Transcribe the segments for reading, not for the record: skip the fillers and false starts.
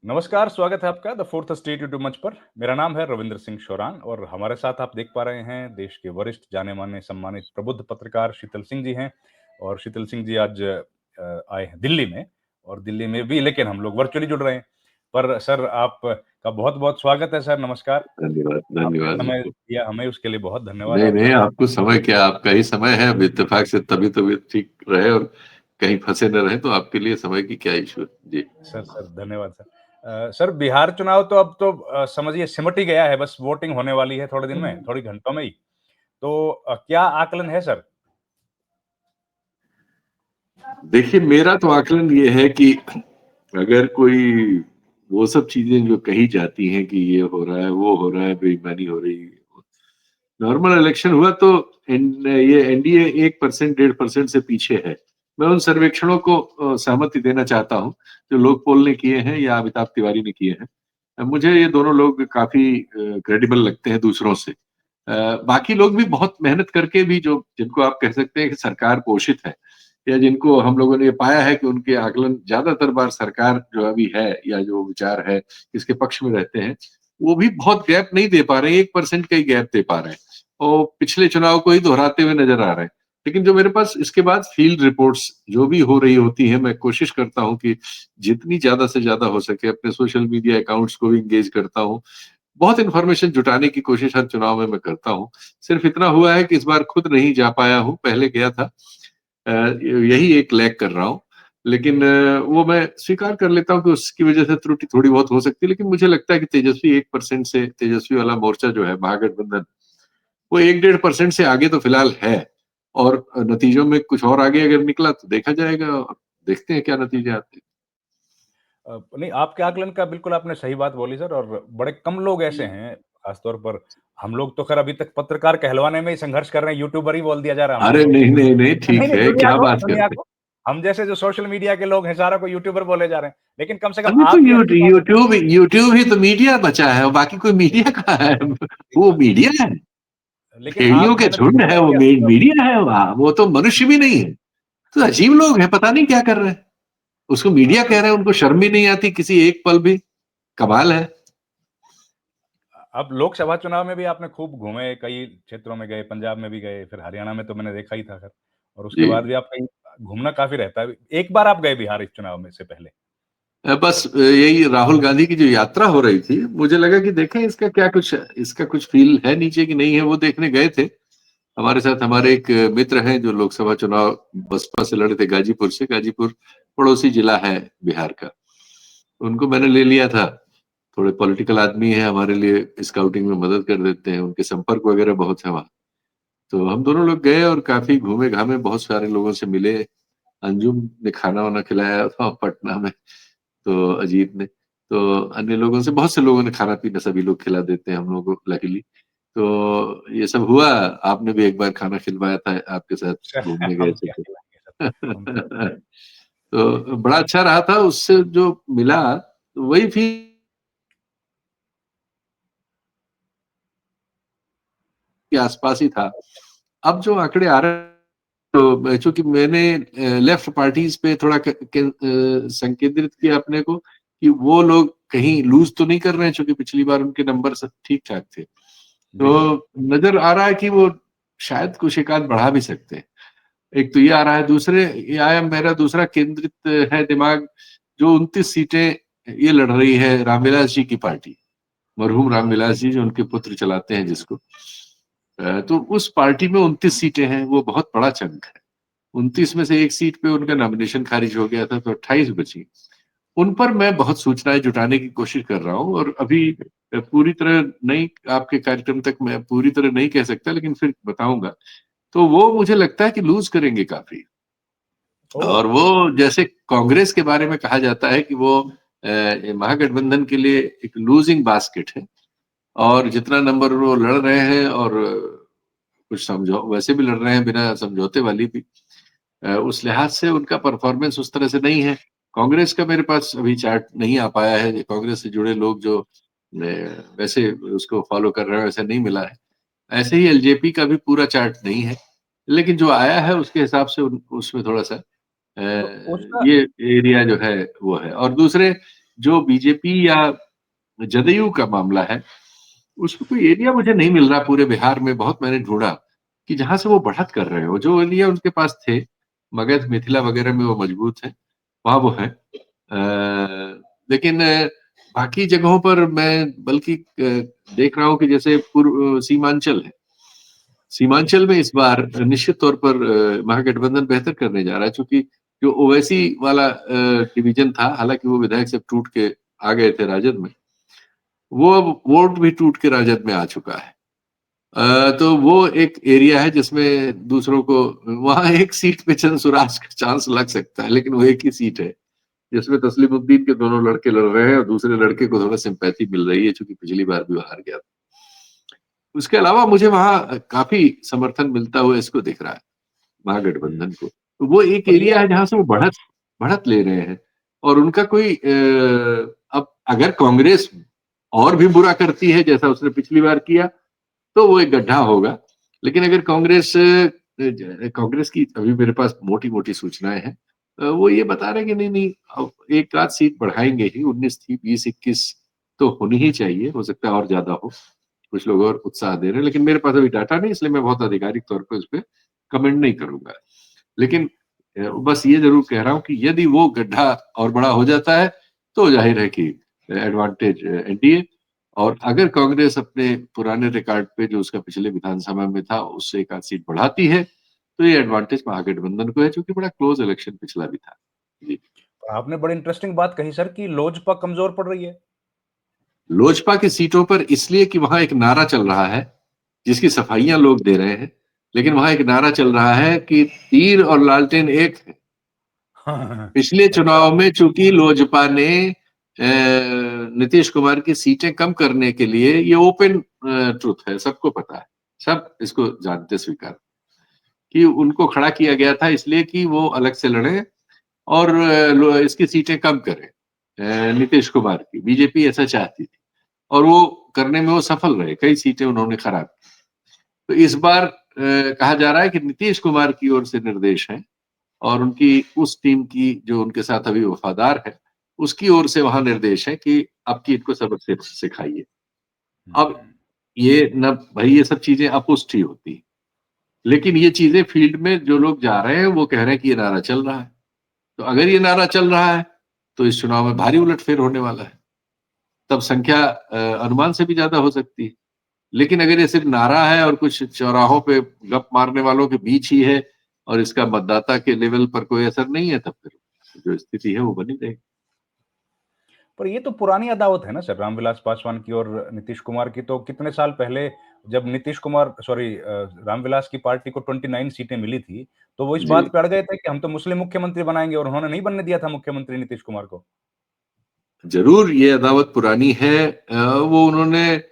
नमस्कार, स्वागत है आपका द फोर्थ स्टेट यूट्यूब मंच पर। मेरा नाम है रविंद्र सिंह शौरान और हमारे साथ आप देख पा रहे हैं देश के वरिष्ठ जाने-माने सम्मानित प्रबुद्ध पत्रकार शीतल सिंह जी हैं। और शीतल सिंह जी आज आए हैं दिल्ली में और दिल्ली में भी लेकिन हम लोग वर्चुअली जुड़ रहे हैं। पर सर आपका बहुत-बहुत स्वागत है सर, नमस्कार। धन्यवाद, आपने धन्यवाद समय आपको। दिया हमें उसके लिए बहुत धन्यवाद नहीं, नहीं आपका। आपको समय क्या, आपका ही समय है। अब इत्तेफाक से तबीयत ठीक रहे और कहीं फँसे न रहें, तो आपके लिए समय की क्या इश्यू है। जी। सर धन्यवाद सर। सर बिहार चुनाव तो अब तो समझिए सिमट ही गया है, बस वोटिंग होने वाली है थोड़े दिन में, थोड़ी घंटों में ही। तो क्या आकलन है सर? देखिए, मेरा तो आकलन ये है कि अगर कोई वो सब चीज़ें जो कही जाती हैं कि ये हो रहा है, वो हो रहा है, बेईमानी हो रही है। नॉर्मल इलेक्शन हुआ तो ये एनडीए 1% 1.5% से पीछे है। मैं उन सर्वेक्षणों को सहमति देना चाहता हूँ, जो लोक पोल ने किए हैं या अमिताभ तिवारी ने किए हैं। मुझे ये दोनों लोग काफ़ी क्रेडिबल लगते हैं दूसरों से। बाकी लोग भी बहुत मेहनत करके भी जो जिनको आप कह सकते हैं कि सरकार पोषित है या जिनको हम लोगों ने ये पाया है कि उनके आकलन ज़्यादातर बार सरकार जो अभी है या जो विचार है, इसके पक्ष में रहते हैं, वो भी बहुत गैप नहीं दे पा रहे हैं, 1% का ही गैप दे पा रहे हैं। और पिछले चुनाव को ही दोहराते हुए नज़र आ रहे हैं। लेकिन जो मेरे पास इसके बाद फील्ड रिपोर्ट्स जो भी हो रही होती हैं, मैं कोशिश करता हूँ कि जितनी ज़्यादा से ज़्यादा हो सके अपने सोशल मीडिया अकाउंट्स को भी एंगेज करता हूँ। बहुत इन्फॉर्मेशन जुटाने की कोशिश हर चुनाव में मैं करता हूँ। सिर्फ इतना हुआ है कि इस बार खुद नहीं जा पाया हूँ, पहले गया था। यही एक लैग कर रहा हूँ। लेकिन वो मैं स्वीकार कर लेता हूँ कि उसकी वजह से त्रुटि थोड़ी बहुत हो सकती है, लेकिन मुझे लगता है कि तेजस्वी 1% से तेजस्वी वाला मोर्चा जो है महागठबंधन, वो 1 डेढ़ % से आगे तो फिलहाल है। और नतीजों में कुछ और आगे अगर निकला तो देखा जाएगा और देखते हैं क्या नतीजे आते हैं। नहीं आपके आकलन का बिल्कुल आपने सही बात बोली सर और बड़े कम लोग ऐसे हैं, खासतौर पर हम लोग तो खैर अभी तक पत्रकार कहलवाने में ही संघर्ष कर रहे हैं, यूट्यूबर ही बोल दिया जा रहा है हम अरे लोगों को। नहीं, नहीं, नहीं नहीं, ठीक नहीं है, क्या बात दुनिया करते हैं? को, हम जैसे जो सोशल मीडिया के लोग हैं सारा को यूट्यूबर बोले जा रहे हैं। लेकिन कम से कम अरे तो आप ये अच्छी बात है यूट्यूब यूट्यूब ही तो मीडिया बचा है और बाकी कोई मीडिया कहाँ है? ठीक वो बात है। मीडिया है, लेकिन भेड़ियों आप के मैंने झुंड देखा है, है वो कि मीडिया है वहाँ, वो तो मनुष्य भी नहीं है। तो अजीब लोग हैं, पता नहीं क्या कर रहे हैं। उसको मीडिया कह रहे हैं, उनको शर्म भी नहीं आती किसी एक पल भी। कमाल है। अब लोकसभा चुनाव में भी आपने खूब घूमे, कई क्षेत्रों में गए, पंजाब में भी गए, फिर हरियाणा में तो मैंने देखा ही था खैर। और उसके जी। बाद भी आप कहीं घूमना काफ़ी रहता है। एक बार आप गए बिहार इस चुनाव में से पहले। बस यही राहुल गांधी की जो यात्रा हो रही थी, मुझे लगा कि देखें इसका कुछ फ़ील है नीचे कि नहीं है, वो देखने गए थे। हमारे साथ हमारे एक मित्र हैं जो लोकसभा चुनाव बसपा से लड़े थे गाजीपुर से। गाजीपुर पड़ोसी जिला है बिहार का। उनको मैंने ले लिया था। थोड़े पॉलिटिकल आदमी हैं, हमारे लिए स्काउटिंग में मदद कर देते हैं, उनके संपर्क वगैरह बहुत है वहाँ। तो हम दोनों लोग गए और काफ़ी घूमे-घामे, बहुत सारे लोगों से मिले। अंजुम ने खाना-वाना खिलाया था पटना में, तो अजीत ने। तो अन्य लोगों से, बहुत से लोगों ने खाना-पीना सभी लोग खिला देते हैं हम लोगों को लकीली। तो ये सब हुआ। आपने भी एक बार खाना खिलवाया था, आपके साथ घूमने गए हम थे क्या तो। खिलाएँगे सर, हम क्या तो बड़ा अच्छा रहा था, उससे जो मिला वही थी के आसपास ही था। अब जो आंकड़े आ रहे हैं, तो चूँकि मैंने लेफ्ट पार्टीज़ पे थोड़ा संकेंद्रित किया अपने को कि वो लोग कहीं लूज़ तो नहीं कर रहे हैं, चूँकि पिछली बार उनके नंबर सब ठीक-ठाक थे। बिल्कुल। तो नज़र आ रहा है कि वो शायद कुछ एक आध बढ़ा भी सकते हैं। एक तो ये आ रहा है, दूसरे ये आया, मेरा दूसरा केंद्रित है दिमाग, जो 29 सीटें ये लड़ रही है रामविलास जी की पार्टी। मरहूम रामविलास जी जो उनके पुत्र चलाते हैं जिसको। तो उस पार्टी में 29 सीटें हैं, वो बहुत बड़ा चंक है। 29 में से 1 सीट पे उनका नॉमिनेशन खारिज हो गया था, तो 28 बची। उन पर मैं बहुत सूचनाएँ जुटाने की कोशिश कर रहा हूँ और अभी पूरी तरह नहीं, आपके कार्यक्रम तक मैं पूरी तरह नहीं कह सकता, लेकिन फिर बताऊँगा। तो वो मुझे लगता है कि लूज़ करेंगे काफ़ी। ओह! और वो जैसे कांग्रेस के बारे में कहा जाता है कि वो महागठबंधन के लिए एक लूजिंग बास्केट है और जितना नंबर वो लड़ रहे हैं और कुछ समझौ वैसे भी लड़ रहे हैं बिना समझौते वाली भी, उस लिहाज से उनका परफॉर्मेंस उस तरह से नहीं है। कांग्रेस का मेरे पास अभी चार्ट नहीं आ पाया है, कांग्रेस से जुड़े लोग जो वैसे उसको फॉलो कर रहे हैं वैसे नहीं मिला है। ऐसे ही एलजेपी का भी पूरा चार्ट नहीं है, लेकिन जो आया है उसके हिसाब से उसमें थोड़ा-सा तो उसका ये एरिया जो है वो है। और दूसरे जो बीजेपी या जदयू का मामला है, उसमें कोई एरिया मुझे नहीं मिल रहा पूरे बिहार में, बहुत मैंने ढूँढा कि जहाँ से वो बढ़त कर रहे हो। जो एरिया उनके पास थे, मगध, मिथिला वगैरह में वो मजबूत हैं, वहाँ वो हैं। लेकिन बाकी जगहों पर मैं बल्कि देख रहा हूँ कि जैसे पूर्व सीमांचल है। सीमांचल में इस बार निश्चित तौर पर महागठबंधन बेहतर करने जा रहा है, चूँकि जो ओवैसी वाला डिवीज़न था, हालाँकि वो विधायक सब टूट के आ गए थे राजद में, वो अब वोट भी टूट के राजद में आ चुका है। तो वो एक एरिया है जिसमें दूसरों को वहाँ एक सीट पे चंद स्वराज का चांस लग सकता है, लेकिन वो एक ही सीट है जिसमें तस्लीमुद्दीन के दोनों लड़के लड़ रहे हैं और दूसरे लड़के को थोड़ा सिंपैथी मिल रही है, चूंकि पिछली बार भी वो हार गया था। उसके अलावा मुझे वहाँ काफी समर्थन मिलता हुआ इसको दिख रहा है, हुँ। महागठबंधन को। तो वो एक पर ये एरिया है जहाँ से वो बढ़त बढ़त ले रहे हैं और उनका कोई अब अगर कांग्रेस और भी बुरा करती है जैसा उसने पिछली बार किया, तो वो एक गड्ढा होगा। लेकिन अगर कांग्रेस की अभी मेरे पास मोटी-मोटी सूचनाएँ हैं। वो ये बता रहे हैं कि नहीं-नहीं अब एक आध सीट बढ़ाएँगे ही, 19 थी, 20-21 तो होनी ही चाहिए, हो सकता है और ज़्यादा हो। कुछ लोग और उत्साह दे रहे हैं, लेकिन मेरे पास अभी डाटा नहीं, इसलिए मैं बहुत आधिकारिक तौर पे उसपे कमेंट नहीं करूँगा। लेकिन बस ये ज़रूर कह रहा हूँ कि यदि वो गड्ढा और बड़ा हो जाता है, तो ज़ाहिर है कि एडवांटेज एनडीए। और अगर कांग्रेस अपने पुराने रिकॉर्ड पे जो उसका पिछले विधानसभा में था, उससे एक आध सीट बढ़ाती है, तो ये एडवांटेज महागठबंधन को है, चूँकि बड़ा क्लोज़ इलेक्शन पिछला भी था। जी। आपने बड़ी इंटरेस्टिंग बात कही सर कि लोजपा कमज़ोर पड़ रही है। लोजपा की सीटों पर इसलिए कि वहाँ एक नारा चल रहा है, जिसकी सफाइयाँ लोग दे रहे हैं, लेकिन वहाँ एक नारा चल रहा है कि तीर और लालटेन एक है। पिछले अच्छा। चुनाव में चूँकि लोजपा ने नीतीश कुमार की सीटें कम करने के लिए ये ओपन ट्रुथ है, सबको पता है। सब इसको जानते स्वीकार कि उनको खड़ा किया गया था इसलिए कि वो अलग से लड़े और इसकी सीटें कम करें नीतीश कुमार की। बीजेपी ऐसा चाहती थी और वो करने में वो सफल रहे, कई सीटें उन्होंने खराब की। तो इस बार कहा जा रहा है कि नीतीश कुमार की ओर से निर्देश है और उनकी उस टीम की जो उनके साथ अभी वफादार है, उसकी ओर से वहाँ निर्देश है कि अब की इनको सबक सिखाइए। अब हुँ। ये ना भई ये सब चीज़ें अपुष्ट ही होती हैं। लेकिन ये चीज़ें फील्ड में जो लोग जा रहे हैं, वो कह रहे हैं कि ये नारा चल रहा है। तो अगर ये नारा चल रहा है, तो इस चुनाव में भारी उलटफेर होने वाला है। तब संख्या अनुमान से भी ज़्यादा हो सकती है। लेकिन अगर ये सिर्फ नारा है और कुछ चौराहों पे गप मारने वालों के बीच ही है और इसका मतदाता के लेवल पर कोई असर नहीं है, तब फिर जो स्थिति है वो बनी रहेगी। पर ये तो पुरानी अदावत है ना सर, रामविलास पासवान की और नीतीश कुमार की तो कितने साल पहले जब नीतीश कुमार सॉरी रामविलास की पार्टी को 29 सीटें मिली थी, तो वो इस जी। बात पे अड़ गए थे कि हम तो मुस्लिम मुख्यमंत्री बनाएँगे और उन्होंने नहीं बनने दिया था मुख्यमंत्री नीतीश कुमार को। ज़रूर ये अदावत पुरानी है। वो उन्होंने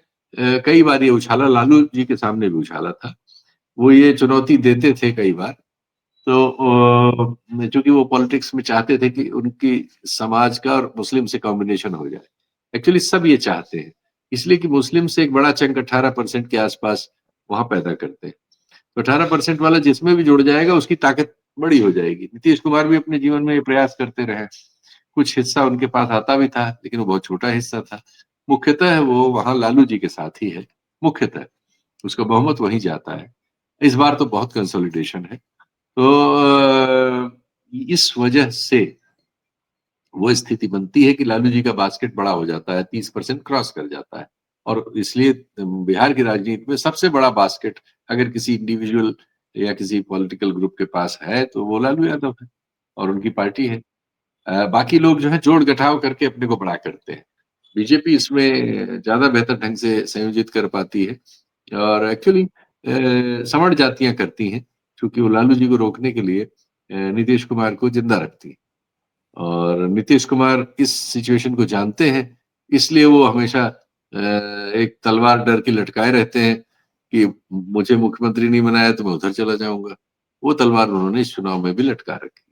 कई बार ये उछाला, लालू जी के सामने भी उछाला था। वो ये चुनौती देते थे कई बार। तो चूँकि वो पॉलिटिक्स में चाहते थे कि उनकी समाज का और मुस्लिम से कॉम्बिनेशन हो जाए। एक्चुअली सब ये चाहते हैं। इसलिए कि मुस्लिम से एक बड़ा चंक 18% के आस-पास वहाँ पैदा करते हैं। तो 18% वाला जिसमें भी जुड़ जाएगा उसकी ताकत बड़ी हो जाएगी। नीतीश कुमार भी अपने जीवन में ये प्रयास करते रहे। कुछ हिस्सा उनके पास आता भी था, लेकिन वो बहुत छोटा हिस्सा था। मुख्यतः वो वहाँ लालू जी के साथ ही है, मुख्यतः। उसका बहुमत वहीं जाता है। इस बार तो बहुत कंसोलिडेशन है। तो इस वजह से वो स्थिति बनती है कि लालू जी का बास्केट बड़ा हो जाता है, 30% क्रॉस कर जाता है और इसलिए बिहार की राजनीति में सबसे बड़ा बास्केट अगर किसी इंडिविजुअल या किसी पॉलिटिकल ग्रुप के पास है, तो वो लालू यादव है और उनकी पार्टी है। बाकी लोग जो है जोड़-घटाव करके अपने को बड़ा करते हैं। बीजेपी इसमें ज़्यादा बेहतर ढंग से संयोजित कर पाती है और एक्चुअली समझ-जातियाँ करती हैं, चूँकि वो लालू जी को रोकने के लिए नीतीश कुमार को ज़िंदा रखती हैं। और नीतीश कुमार इस सिचुएशन को जानते हैं, इसलिए वो हमेशा एक तलवार डर के लटकाए रहते हैं कि मुझे मुख्यमंत्री नहीं बनाया तो मैं उधर चला जाऊँगा। वो तलवार उन्होंने इस चुनाव में भी लटका रखी।